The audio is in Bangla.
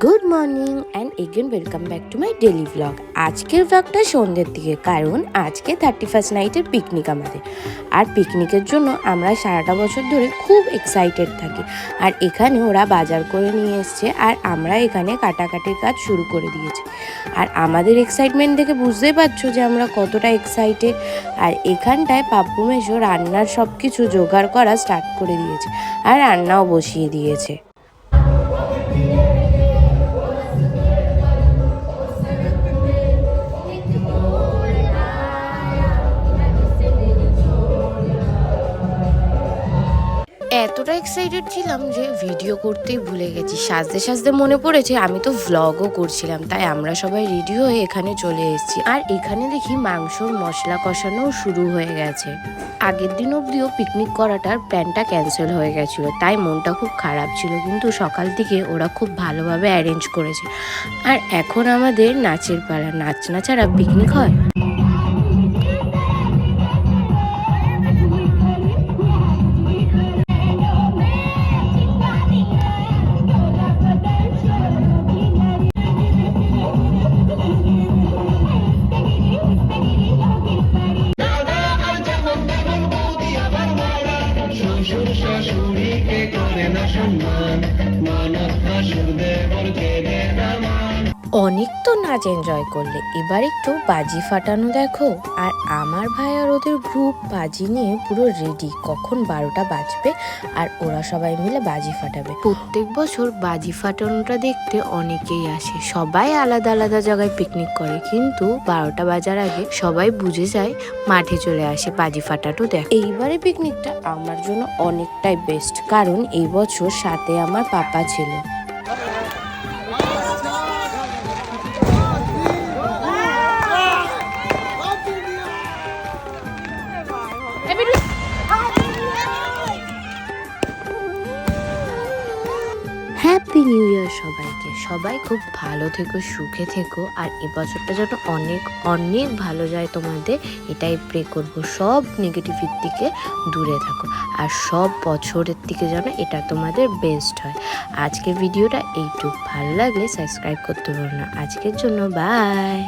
Good morning and again welcome back to my daily blog. আজকের ব্লগটা সন্ধ্যের দিকে, কারণ আজকে 31st নাইটের পিকনিক আমাদের। আর পিকনিকের জন্য আমরা সারাটা বছর ধরে খুব এক্সাইটেড থাকি। আর এখানে ওরা বাজার করে নিয়ে এসছে, আর আমরা এখানে কাটাকাটির কাজ শুরু করে দিয়েছি। আর আমাদের এক্সাইটমেন্ট দেখে বুঝতেই পারছো যে আমরা কতটা এক্সাইটেড। আর এখানটায় পাপ্পু মেশো রান্নার সব কিছু জোগাড় করা স্টার্ট করে দিয়েছে, আর রান্নাও বসিয়ে দিয়েছে। এতটা এক্সাইটেড ছিলাম যে ভিডিও করতেই ভুলে গেছি। সাজতে সাজতে মনে পড়েছে আমি তো ভ্লগও করছিলাম, তাই আমরা সবাই রেডি হয়ে এখানে চলে এসেছি। আর এখানে দেখি মাংসর মশলা কষানোও শুরু হয়ে গেছে। আগের দিন অবধিও পিকনিক করাটার প্ল্যানটা ক্যান্সেল হয়ে গেছিলো, তাই মনটা খুব খারাপ ছিল, কিন্তু সকাল থেকে ওরা খুব ভালোভাবে অ্যারেঞ্জ করেছে। আর এখন আমাদের নাচের পালা, নাচ না ছাড়া পিকনিক হয়? শাশুড়িকে করে না সম্মান, মানব শাশুড়দের বলকে দে না মান। অনেক তো নাচ এনজয় করলে, এবার একটু বাজি ফাটানো দেখো। আর আমার ভাই আর ওদের গ্রুপ বাজি নিয়ে পুরো রেডি, কখন 12টা বাজবে আর ওরা সবাই মিলে বাজি ফাটাবে। প্রত্যেক বছর বাজি ফাটানোটা দেখতে অনেকেই আসে, সবাই আলাদা আলাদা জায়গায় পিকনিক করে, কিন্তু 12টা বাজার আগে সবাই বুঝে যায়, মাঠে চলে আসে বাজি ফাটানো দেখ। এইবারে পিকনিকটা আমার জন্য অনেকটাই বেস্ট, কারণ এই বছর সাথে আমার পাপা ছিল। হ্যাপি নিউ ইয়ার সবাইকে। সবাই খুব ভালো থেকো, সুখে থেকো, আর এবছরটা যেন অনেক অনেক ভালো যায় তোমাদের, এটাই প্রে করবো। সব নেগেটিভের থেকে দূরে থাকো, আর সব বছরের থেকে যেন এটা তোমাদের বেস্ট হয়। আজকের ভিডিওটা এইটুকু, ভালো লাগলে সাবস্ক্রাইব করতে পারো না। আজকের জন্য বাই।